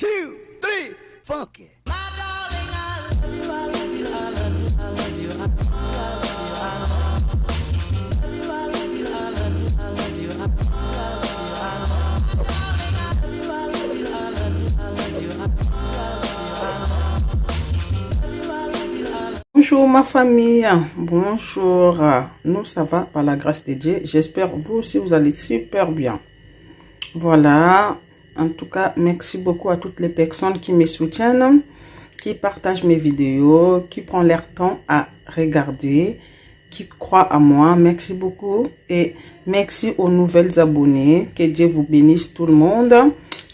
2, 3, funky. Bonjour ma famille, bonjour, nous ça va par la grâce de Dieu, j'espère vous aussi vous allez super bien. Voilà, en tout cas merci beaucoup à toutes les personnes qui me soutiennent, qui partagent mes vidéos, qui prennent leur temps à regarder, qui croient à moi, merci beaucoup et merci aux nouvelles abonnés, que Dieu vous bénisse tout le monde,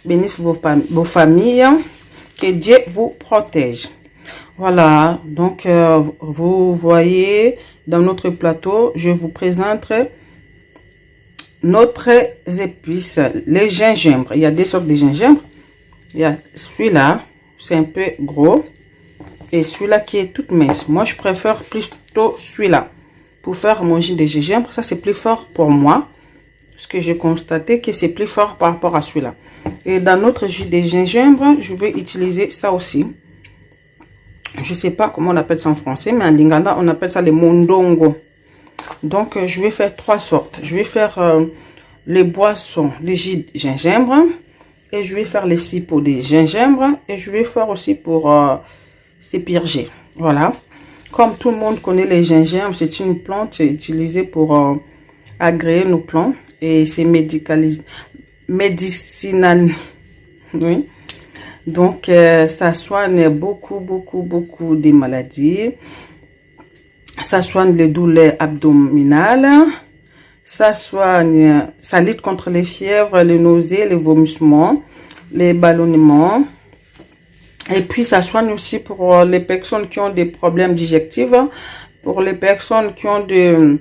bénisse vos familles, que Dieu vous protège. Voilà, donc vous voyez dans notre plateau, je vous présente notre épices, les gingembre. Il y a des sortes de gingembre. Il y a celui-là, c'est un peu gros. Et celui-là qui est toute mince. Moi, je préfère plutôt celui-là. Pour faire mon jus de gingembre, ça c'est plus fort pour moi. Parce que j'ai constaté que c'est plus fort par rapport à celui-là. Et dans notre jus de gingembre, je vais utiliser ça aussi. Je sais pas comment on appelle ça en français, mais en lingala, on appelle ça les mondongo. Donc, je vais faire trois sortes. Je vais faire les boissons, les jus de gingembre. Et je vais faire les sirops de gingembre. Et je vais faire aussi pour ces purger. Voilà. Comme tout le monde connaît les gingembre, c'est une plante utilisée pour agréer nos plants. Et c'est médicinal. Oui. Donc, ça soigne beaucoup de maladies. Ça soigne les douleurs abdominales. Ça lutte contre les fièvres, les nausées, les vomissements, les ballonnements. Et puis, ça soigne aussi pour les personnes qui ont des problèmes digestifs, pour les personnes qui ont des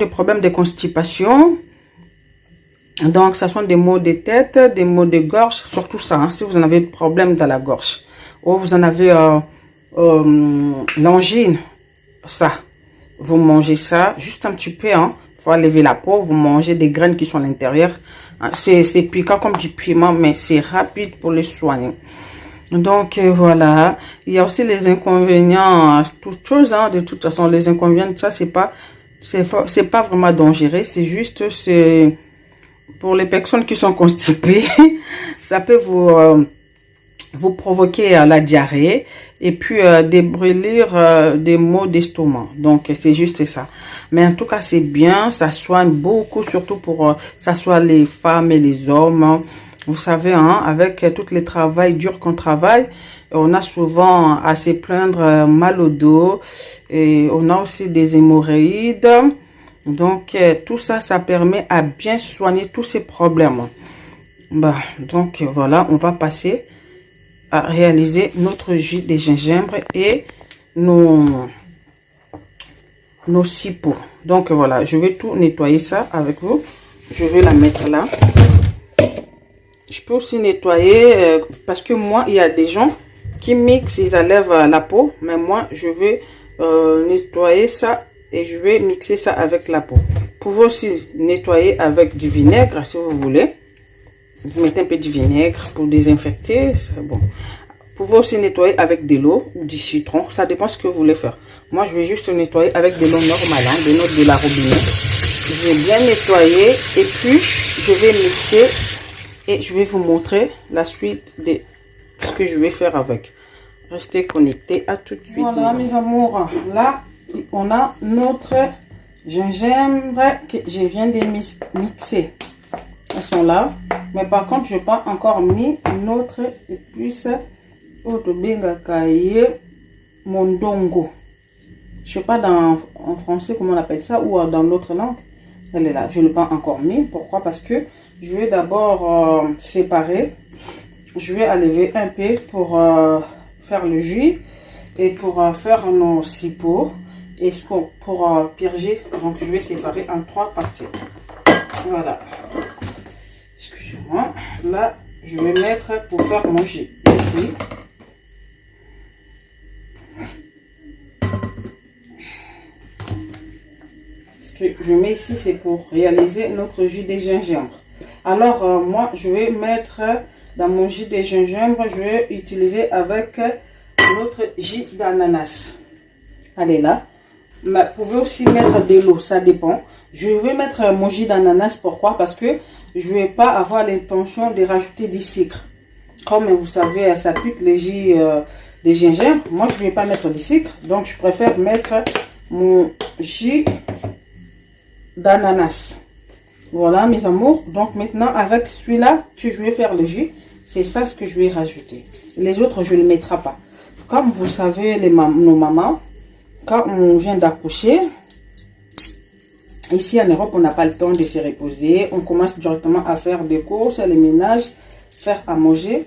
problèmes de constipation. Donc, ça soigne des maux de tête, des maux de gorge, surtout ça, hein, si vous en avez des problèmes dans la gorge. Ou vous en avez l'angine, ça. Vous mangez ça, juste un petit peu, hein. Faut lever la peau, vous mangez des graines qui sont à l'intérieur. Hein, c'est piquant comme du piment, mais c'est rapide pour les soigner. Donc, voilà. Il y a aussi les inconvénients, toutes choses, hein. De toute façon, les inconvénients, ça, c'est pas vraiment dangereux. C'est juste, pour les personnes qui sont constipées, ça peut vous provoquer la diarrhée et puis des brûlures, des maux d'estomac. Donc, c'est juste ça. Mais en tout cas, c'est bien. Ça soigne beaucoup, surtout pour ça soit les femmes et les hommes. Vous savez, hein, avec tous les travails durs qu'on travaille, on a souvent à se plaindre mal au dos. Et on a aussi des hémorroïdes. Donc, tout ça, ça permet à bien soigner tous ces problèmes. Bah, donc, voilà, on va passer à réaliser notre jus de gingembre et nos sirops. Donc, voilà, je vais tout nettoyer ça avec vous. Je vais la mettre là. Je peux aussi nettoyer parce que moi, il y a des gens qui mixent, ils enlèvent la peau. Mais moi, je vais nettoyer ça. Et je vais mixer ça avec la peau. Vous pouvez aussi nettoyer avec du vinaigre si vous voulez. Vous mettez un peu de vinaigre pour désinfecter. C'est bon. Vous pouvez aussi nettoyer avec de l'eau ou du citron. Ça dépend ce que vous voulez faire. Moi, je vais juste nettoyer avec de l'eau normale, hein, de l'eau de la robinet. Je vais bien nettoyer et puis je vais mixer et je vais vous montrer la suite de ce que je vais faire avec. Restez connectés, à tout de suite. Voilà mes amours, là on a notre gingembre que je viens de mixer. Elles sont là. Mais par contre, je n'ai pas encore mis notre épice mondongo. Je ne sais pas en français comment on appelle ça ou dans l'autre langue. Elle est là. Je ne l'ai pas encore mis. Pourquoi? Parce que je vais d'abord séparer. Je vais enlever un peu pour faire le jus et pour faire nos sirops. Et pour purger, donc je vais séparer en trois parties. Voilà. Excusez-moi. Là, je vais mettre pour faire mon jus ici. Ce que je mets ici, c'est pour réaliser notre jus de gingembre. Alors, moi, je vais mettre dans mon jus de gingembre, je vais utiliser avec l'autre jus d'ananas. Allez là. Mais vous pouvez aussi mettre de l'eau, ça dépend. Je vais mettre mon jus d'ananas, pourquoi? Parce que je ne vais pas avoir l'intention de rajouter du sucre. Comme vous savez, ça pique le jus de gingembre. Moi, je ne vais pas mettre du sucre. Donc, je préfère mettre mon jus d'ananas. Voilà, mes amours. Donc, maintenant, avec celui-là que je vais faire le jus, c'est ça ce que je vais rajouter. Les autres, je ne les mettrai pas. Comme vous savez, nos mamans, quand on vient d'accoucher, ici en Europe, on n'a pas le temps de se reposer. On commence directement à faire des courses, les ménages, faire à manger.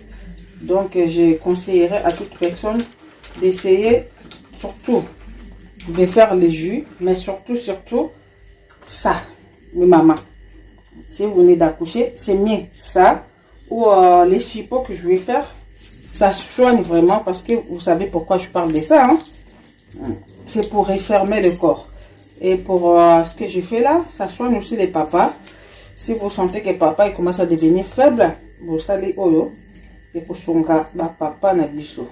Donc, je conseillerais à toute personne d'essayer surtout de faire le jus, mais surtout ça, mes mamans. Si vous venez d'accoucher, c'est mieux ça ou les suppos que je vais faire. Ça soigne vraiment parce que vous savez pourquoi je parle de ça. Hein? C'est pour refermer le corps. Et pour ce que je fais là, ça soigne aussi les papas. Si vous sentez que papa il commence à devenir faible, vous salez oyo. Et pour son gars, papa n'a biso.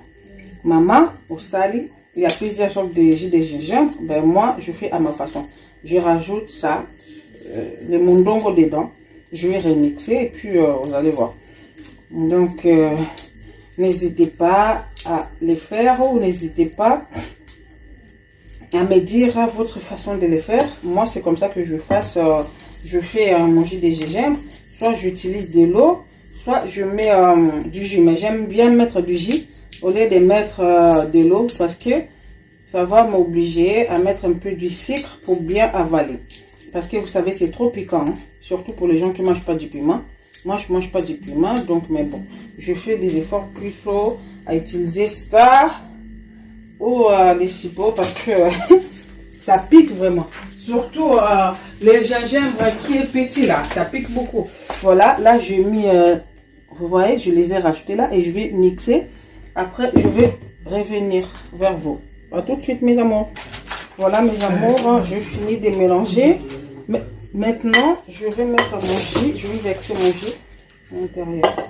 Maman, au sali, il y a plusieurs sortes de jus de gingembre. Ben moi, je fais à ma façon. Je rajoute ça, le mondongo dedans. Je vais remixer et puis vous allez voir. Donc, n'hésitez pas à les faire ou n'hésitez pas à me dire votre façon de les faire. Moi, c'est comme ça que je fasse. Je fais mon jus de gingembre. Soit j'utilise de l'eau, soit je mets du jus. Mais j'aime bien mettre du jus au lieu de mettre de l'eau parce que ça va m'obliger à mettre un peu du sucre pour bien avaler. Parce que vous savez, c'est trop piquant. Hein? Surtout pour les gens qui ne mangent pas du piment. Moi, je ne mange pas du piment. Donc, mais bon, je fais des efforts plus à utiliser ça ou les cipots parce que ça pique vraiment. Surtout le gingembre qui est petit là, ça pique beaucoup. Voilà, là j'ai mis, vous voyez, je les ai rajoutés là et je vais mixer. Après, je vais revenir vers vous. À tout de suite, mes amours. Voilà, mes amours, je finis de mélanger. Mais maintenant, je vais mettre mon jus, je vais verser mon jus à l'intérieur.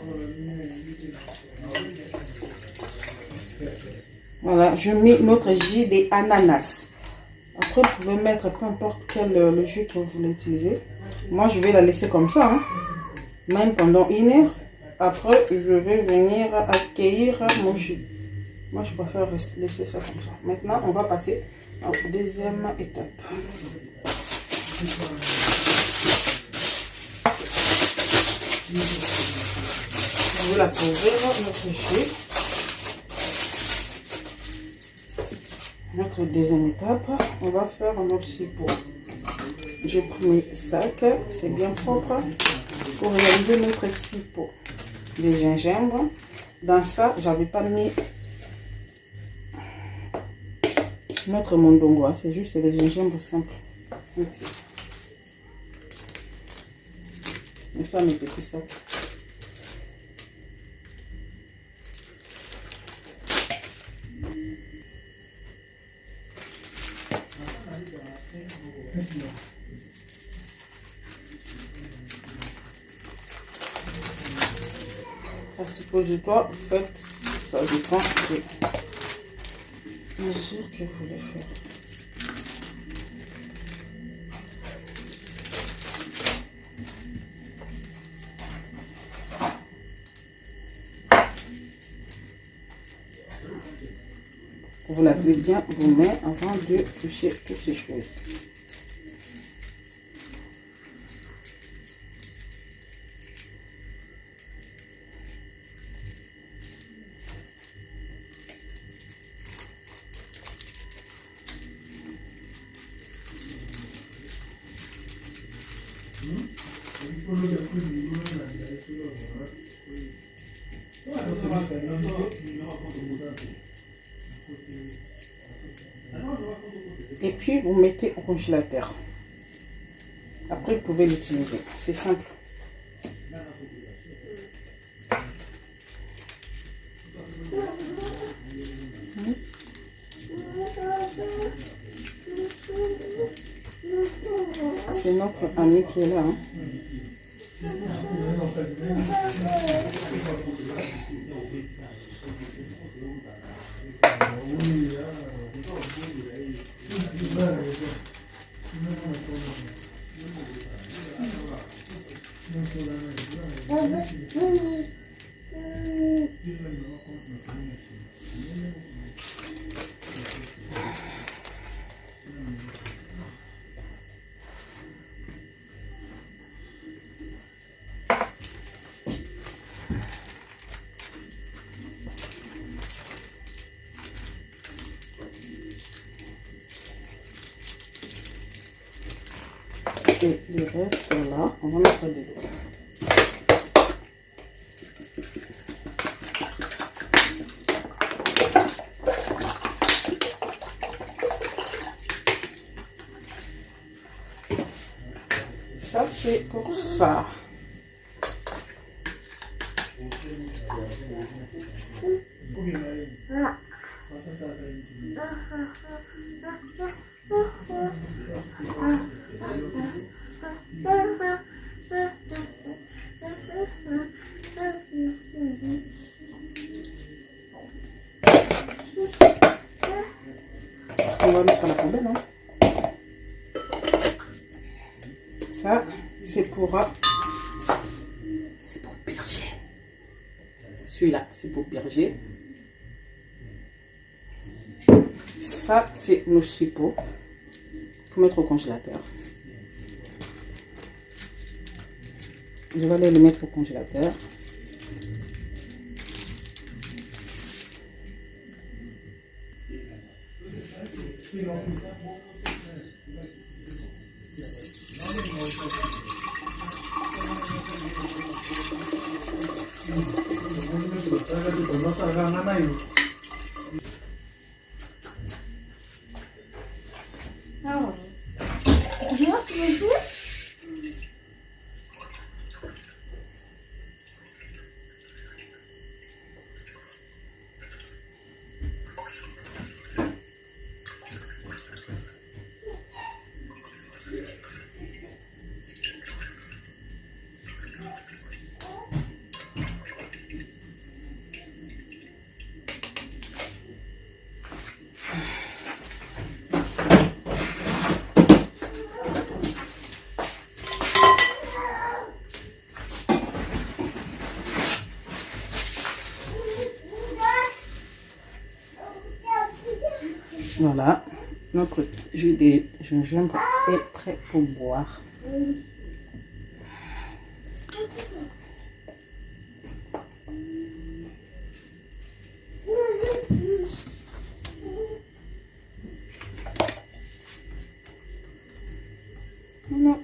Voilà, je mets notre jus d'ananas. Après, vous pouvez mettre peu importe quel le jus que vous voulez utiliser. Moi, je vais la laisser comme ça, hein, même pendant 1 heure. Après, je vais venir accueillir mon jus. Moi, je préfère laisser ça comme ça. Maintenant, on va passer à la deuxième étape. Je vais la couvrir, notre jus. Notre deuxième étape, on va faire notre cipot. J'ai pris mes sacs, c'est bien propre, pour réaliser notre cipot de gingembre. Dans ça, j'avais pas mis notre mondongo, hein. C'est juste le gingembre simple. Je vais faire mes petits sacs. À suppositoire, faites, ça dépend des mesures que vous voulez faire. Vous lavez bien vos mains avant de toucher toutes ces choses. Et puis vous mettez au congélateur. Après vous pouvez l'utiliser. C'est simple. C'est notre ami qui est là. Hein. Et le reste là, on va mettre de l'eau. Ça, c'est pour ça. Est-ce qu'on va mettre à la poubelle, non? Ça, c'est pour berger. Celui-là, c'est pour berger. Ça, c'est nos chipots. Il faut mettre au congélateur. Je vais aller le mettre au congélateur. Voilà, notre jus de gingembre est prêt pour boire. Non.